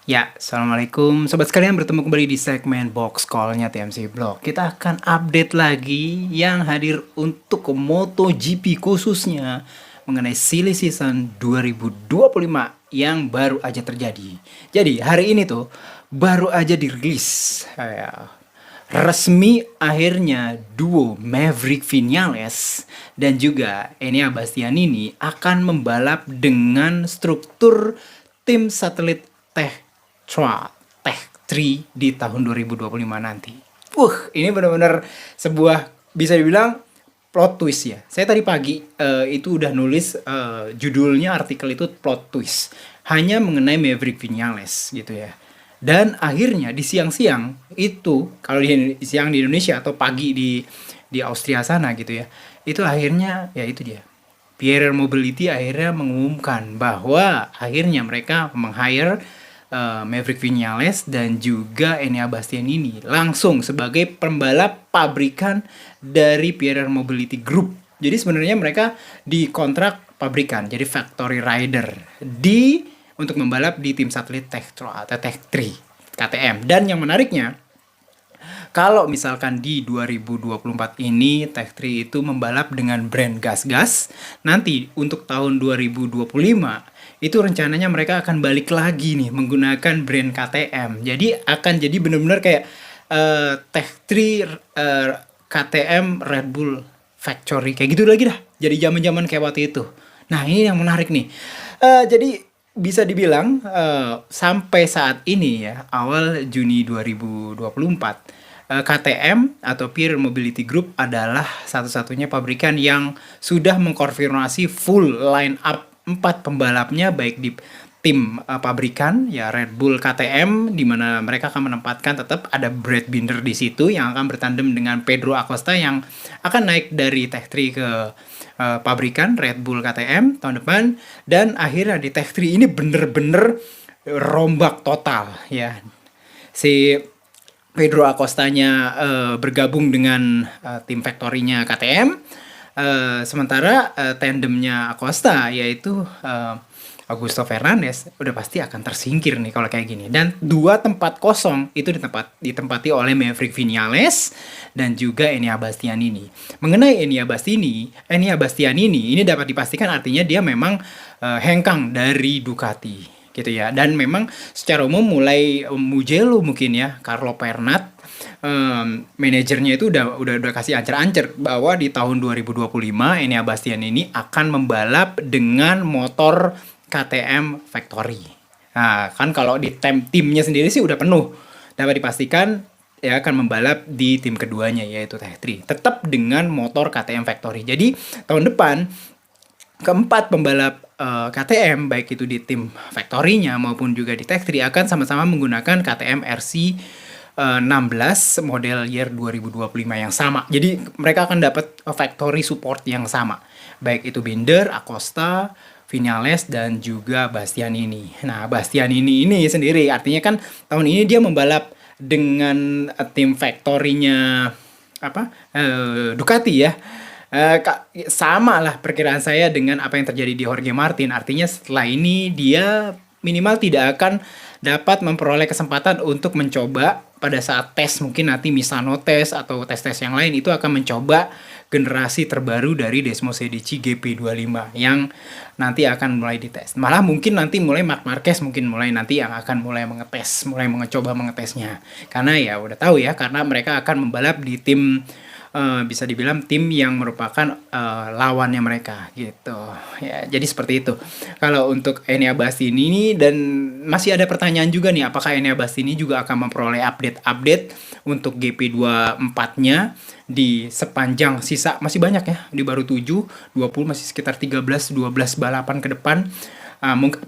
Ya, Assalamualaikum Sobat sekalian, bertemu kembali di segmen Box Call-nya TMC Blog. Kita akan update lagi yang hadir untuk MotoGP khususnya mengenai Silly Season 2025 yang baru aja terjadi. Jadi hari ini tuh baru aja dirilis resmi akhirnya duo Maverick Vinales dan juga Enea Bastianini akan membalap dengan struktur tim satelit Tech 3 di tahun 2025 nanti. Ini benar-benar sebuah bisa dibilang plot twist ya. Saya tadi pagi itu udah nulis judulnya artikel itu plot twist. Hanya mengenai Maverick Vinales gitu ya. Dan akhirnya di siang-siang itu kalau di siang di Indonesia atau pagi di Austria sana gitu ya. Itu akhirnya ya itu dia. Pierer Mobility akhirnya mengumumkan bahwa akhirnya mereka meng-hire Maverick Vinales dan juga Enea Bastianini langsung sebagai pembalap pabrikan dari Pierer Mobility Group. Jadi sebenarnya mereka dikontrak pabrikan, jadi factory rider untuk membalap di tim satelit Tech 3 KTM. Dan yang menariknya, kalau misalkan di 2024 ini Tech 3 itu membalap dengan brand gas-gas, nanti untuk tahun 2025 itu rencananya mereka akan balik lagi nih menggunakan brand KTM. Jadi akan jadi benar-benar kayak Tech 3 KTM Red Bull Factory kayak gitu lagi dah. Jadi zaman-zaman kayak waktu itu. Nah, ini yang menarik nih. Jadi bisa dibilang sampai saat ini ya, awal Juni 2024, KTM atau Pierer Mobility Group adalah satu-satunya pabrikan yang sudah mengkonfirmasi full line up 4 pembalapnya baik di tim pabrikan ya Red Bull KTM, di mana mereka akan menempatkan tetap ada Brad Binder di situ yang akan bertandem dengan Pedro Acosta yang akan naik dari Tech 3 ke pabrikan Red Bull KTM tahun depan. Dan akhirnya di Tech 3 ini bener-bener rombak total ya. Si Pedro Acostanya bergabung dengan tim factory-nya KTM. Sementara tandemnya Acosta yaitu Augusto Fernandez udah pasti akan tersingkir nih kalau kayak gini. Dan 2 tempat kosong itu ditempati oleh Maverick Vinales dan juga Enea Bastianini. Mengenai Enea Bastianini ini dapat dipastikan artinya dia memang hengkang dari Ducati gitu ya. Dan memang secara umum mulai Mugello mungkin ya, Carlo Pernat manajernya itu udah kasih ancer-ancer bahwa di tahun 2025 Enea Bastianini akan membalap dengan motor KTM Factory. Nah, kan kalau di timnya sendiri sih udah penuh. Dapat dipastikan ya akan membalap di tim keduanya yaitu Tech 3. Tetap dengan motor KTM Factory. Jadi tahun depan keempat pembalap KTM baik itu di tim factory-nya maupun juga di Tech 3 akan sama-sama menggunakan KTM RC 16 model year 2025 yang sama. Jadi mereka akan dapat factory support yang sama. Baik itu Binder, Acosta, Vinales dan juga Bastianini. Nah, Bastianini ini sendiri artinya kan tahun ini dia membalap dengan tim factory-nya Ducati ya. Sama lah perkiraan saya dengan apa yang terjadi di Jorge Martin. Artinya setelah ini dia minimal tidak akan dapat memperoleh kesempatan untuk mencoba pada saat tes, mungkin nanti Misano tes atau tes-tes yang lain itu akan mencoba generasi terbaru dari Desmosedici GP25 yang nanti akan mulai dites. Malah mungkin nanti mulai Marc Marquez mungkin mulai nanti yang akan mulai mencoba mengetesnya. Karena ya udah tahu ya, karena mereka akan membalap di tim bisa dibilang tim yang merupakan lawannya mereka gitu ya. Jadi seperti itu kalau untuk Enea Bastianini. Dan masih ada pertanyaan juga nih, apakah Enea Bastianini juga akan memperoleh update untuk GP24-nya di sepanjang sisa masih banyak ya, di baru 7, 20 masih sekitar 13-12 balapan ke depan.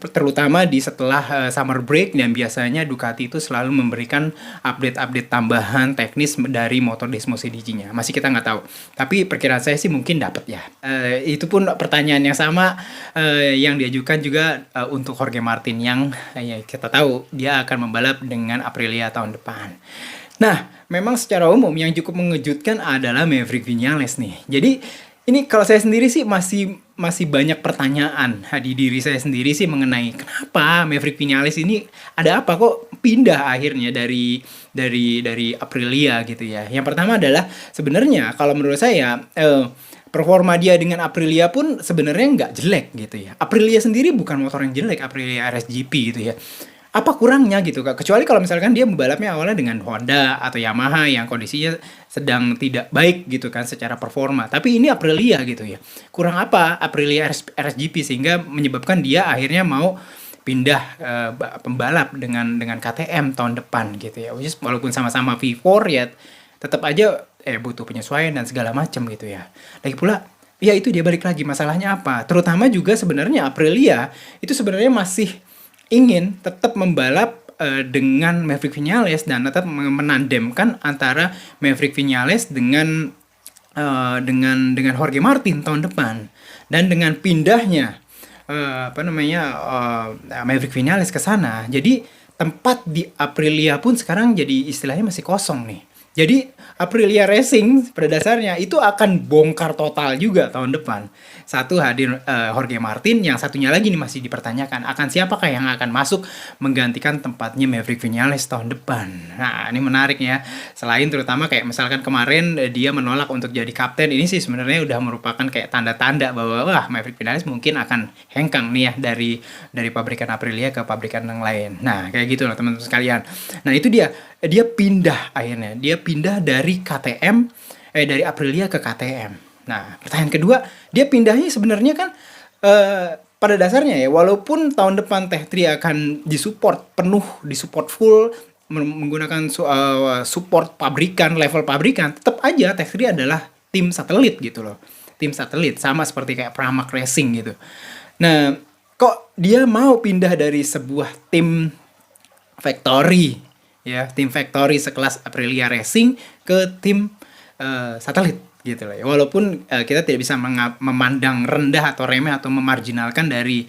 Terutama di setelah summer break, dan biasanya Ducati itu selalu memberikan update-update tambahan teknis dari motor Desmosedici-nya. Masih kita nggak tahu, tapi perkiraan saya sih mungkin dapat ya. Itu pun pertanyaan yang sama yang diajukan juga untuk Jorge Martin yang ya kita tahu dia akan membalap dengan Aprilia tahun depan. Nah, memang secara umum yang cukup mengejutkan adalah Maverick Vinales nih. Jadi Ini kalau saya sendiri sih masih masih banyak pertanyaan di diri saya sendiri sih mengenai kenapa Maverick Vinales ini ada apa kok pindah akhirnya dari Aprilia gitu ya. Yang pertama adalah sebenarnya kalau menurut saya performa dia dengan Aprilia pun sebenarnya nggak jelek gitu ya. Aprilia sendiri bukan motor yang jelek, Aprilia RSGP gitu ya. Apa kurangnya gitu Kak? Kecuali kalau misalkan dia membalapnya awalnya dengan Honda atau Yamaha yang kondisinya sedang tidak baik gitu kan secara performa. Tapi ini Aprilia gitu ya. Kurang apa Aprilia RSGP sehingga menyebabkan dia akhirnya mau pindah pembalap dengan KTM tahun depan gitu ya. Which is, walaupun sama-sama V4 ya tetap aja butuh penyesuaian dan segala macam gitu ya. Lagi pula ya itu dia balik lagi masalahnya apa? Terutama juga sebenarnya Aprilia itu sebenarnya masih ingin tetap membalap dengan Maverick Vinales dan tetap menandemkan antara Maverick Vinales dengan Jorge Martin tahun depan. Dan dengan pindahnya Maverick Vinales ke sana, jadi tempat di Aprilia pun sekarang jadi istilahnya masih kosong nih. Jadi Aprilia Racing pada dasarnya itu akan bongkar total juga tahun depan. Satu hadir Jorge Martin, yang satunya lagi nih masih dipertanyakan akan siapakah yang akan masuk menggantikan tempatnya Maverick Vinales tahun depan. Nah, ini menarik ya. Selain terutama kayak misalkan kemarin dia menolak untuk jadi kapten, ini sih sebenarnya udah merupakan kayak tanda-tanda bahwa wah Maverick Vinales mungkin akan hengkang nih ya dari pabrikan Aprilia ke pabrikan yang lain. Nah, kayak gitu loh teman-teman sekalian. Nah, itu dia pindah akhirnya. Dia pindah dari KTM dari Aprilia ke KTM. Nah, pertanyaan kedua, dia pindahnya sebenarnya kan pada dasarnya ya, walaupun tahun depan Tech 3 akan disupport penuh, disupport full menggunakan support pabrikan, level pabrikan, tetap aja Tech 3 adalah tim satelit gitu loh. Tim satelit sama seperti kayak Pramac Racing gitu. Nah, kok dia mau pindah dari sebuah tim factory ya, tim factory sekelas Aprilia Racing ke tim satelit gitu loh ya. Walaupun kita tidak bisa memandang rendah atau remeh atau memarginalkan dari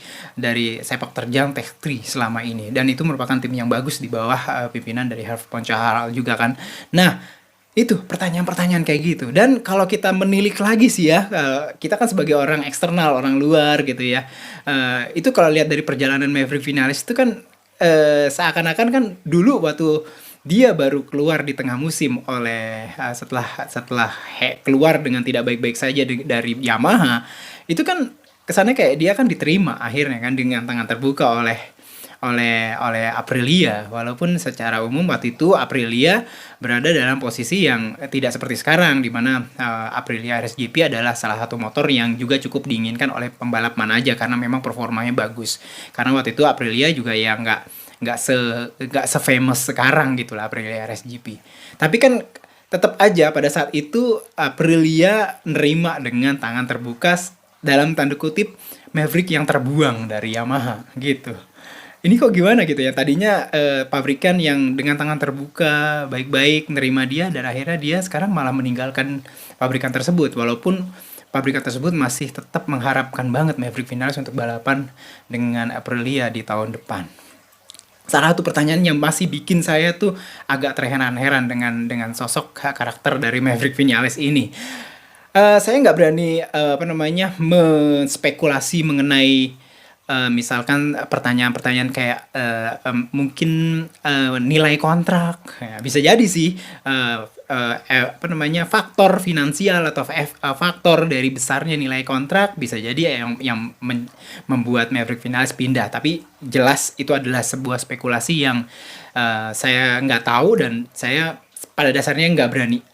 sepak terjang Tech 3 selama ini, dan itu merupakan tim yang bagus di bawah pimpinan dari Herve Poncharal juga kan. Nah, itu pertanyaan-pertanyaan kayak gitu. Dan kalau kita menilik lagi sih ya, kita kan sebagai orang eksternal, orang luar gitu ya. Itu kalau lihat dari perjalanan Maverick Vinales itu kan seakan-akan kan dulu waktu dia baru keluar di tengah musim oleh setelah keluar dengan tidak baik-baik saja dari Yamaha, itu kan kesannya kayak dia kan diterima akhirnya kan dengan tangan terbuka oleh Aprilia, walaupun secara umum waktu itu Aprilia berada dalam posisi yang tidak seperti sekarang di mana Aprilia RSGP adalah salah satu motor yang juga cukup diinginkan oleh pembalap mana aja karena memang performanya bagus. Karena waktu itu Aprilia juga ya nggak se-famous sekarang gitu lah Aprilia RSGP. Tapi kan tetap aja pada saat itu Aprilia nerima dengan tangan terbuka dalam tanda kutip Maverick yang terbuang dari Yamaha gitu. Ini kok gimana gitu ya, tadinya pabrikan yang dengan tangan terbuka baik-baik nerima dia, dan akhirnya dia sekarang malah meninggalkan pabrikan tersebut, walaupun pabrikan tersebut masih tetap mengharapkan banget Maverick Vinales untuk balapan dengan Aprilia di tahun depan. Salah satu pertanyaan yang masih bikin saya tuh agak terheran-heran dengan sosok karakter dari Maverick Vinales ini. Saya nggak berani menspekulasi mengenai misalkan pertanyaan-pertanyaan kayak mungkin nilai kontrak, ya, bisa jadi sih faktor finansial atau faktor dari besarnya nilai kontrak bisa jadi yang membuat Maverick Vinales pindah. Tapi jelas itu adalah sebuah spekulasi yang saya nggak tahu, dan saya pada dasarnya nggak berani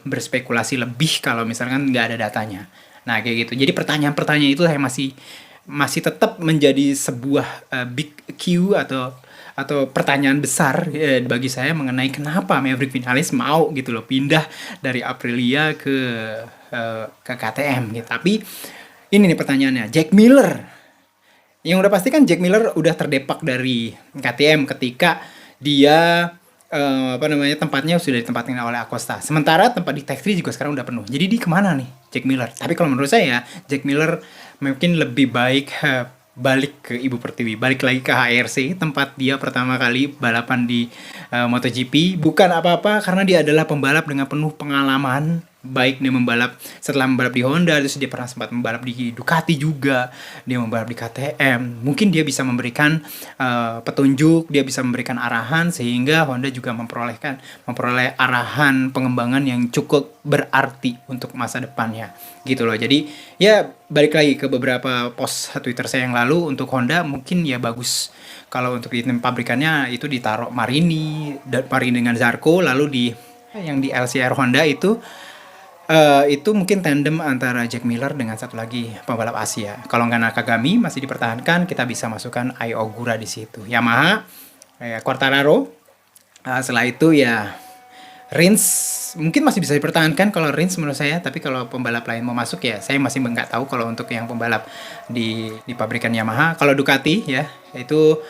berspekulasi lebih kalau misalkan nggak ada datanya. Nah kayak gitu. Jadi pertanyaan-pertanyaan itu saya masih tetap menjadi sebuah big Q atau pertanyaan besar bagi saya mengenai kenapa Maverick Vinales mau gitu loh pindah dari Aprilia ke KTM gitu. Tapi ini nih pertanyaannya, Jack Miller. Yang udah pasti kan Jack Miller udah terdepak dari KTM ketika dia tempatnya sudah ditempatkan oleh Acosta. Sementara tempat di Tech 3 juga sekarang udah penuh. Jadi di kemana nih Jack Miller? Tapi kalau menurut saya Jack Miller mungkin lebih baik balik ke Ibu Pertiwi, balik lagi ke HRC, tempat dia pertama kali balapan di MotoGP. Bukan apa-apa karena dia adalah pembalap dengan penuh pengalaman, baik dia membalap setelah membalap di Honda, terus dia pernah sempat membalap di Ducati juga, dia membalap di KTM. Mungkin dia bisa memberikan petunjuk, dia bisa memberikan arahan sehingga Honda juga memperoleh arahan pengembangan yang cukup berarti untuk masa depannya gitu loh. Jadi ya balik lagi ke beberapa post Twitter saya yang lalu, untuk Honda mungkin ya bagus kalau untuk di tim pabrikannya itu ditaruh Marini dengan Zarco, lalu di yang di LCR Honda itu mungkin tandem antara Jack Miller dengan satu lagi pembalap Asia. Kalau nggak Nakagami masih dipertahankan, kita bisa masukkan Ai Ogura di situ. Yamaha, Quartararo. Setelah itu ya Rins mungkin masih bisa dipertahankan kalau Rins menurut saya, tapi kalau pembalap lain mau masuk ya saya masih nggak tahu kalau untuk yang pembalap di pabrikan Yamaha. Kalau Ducati ya itu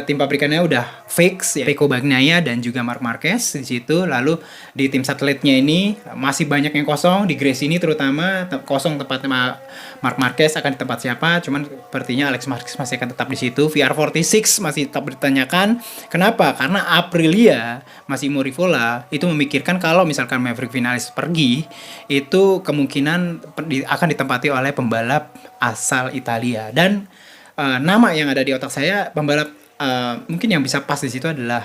tim pabrikannya udah fix ya, Pecco Bagnaia dan juga Marc Marquez di situ. Lalu di tim satelitnya ini masih banyak yang kosong, di Grace ini terutama kosong tempatnya Marc Marquez, akan di tempat siapa? Cuman sepertinya Alex Marquez masih akan tetap di situ. VR46 masih tetap ditanyakan. Kenapa? Karena Aprilia masih Rivola itu memikirkan kalau misalkan Maverick Vinales pergi, itu kemungkinan akan ditempati oleh pembalap asal Italia. Dan nama yang ada di otak saya pembalap mungkin yang bisa pas di situ adalah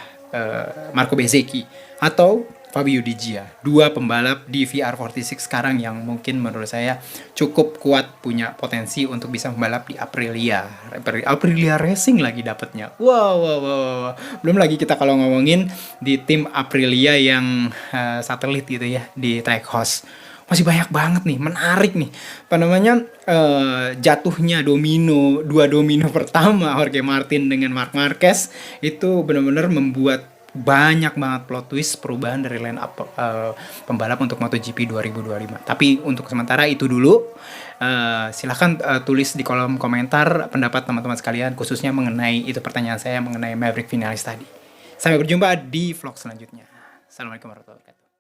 Marco Bezzecchi atau Fabio Di Gia. Dua pembalap di VR46 sekarang yang mungkin menurut saya cukup kuat, punya potensi untuk bisa membalap di Aprilia Racing lagi dapatnya. Wow. Belum lagi kita kalau ngomongin di tim Aprilia yang satelit gitu ya, di Trackhouse. Masih banyak banget nih, menarik nih. Apa namanya, jatuhnya dua domino pertama Jorge Martin dengan Marc Marquez itu benar-benar membuat banyak banget plot twist perubahan dari line up pembalap untuk MotoGP 2025. Tapi untuk sementara itu dulu. Silahkan tulis di kolom komentar pendapat teman-teman sekalian, khususnya mengenai itu pertanyaan saya mengenai Maverick Vinales tadi. Sampai berjumpa di vlog selanjutnya. Assalamualaikum warahmatullahi wabarakatuh.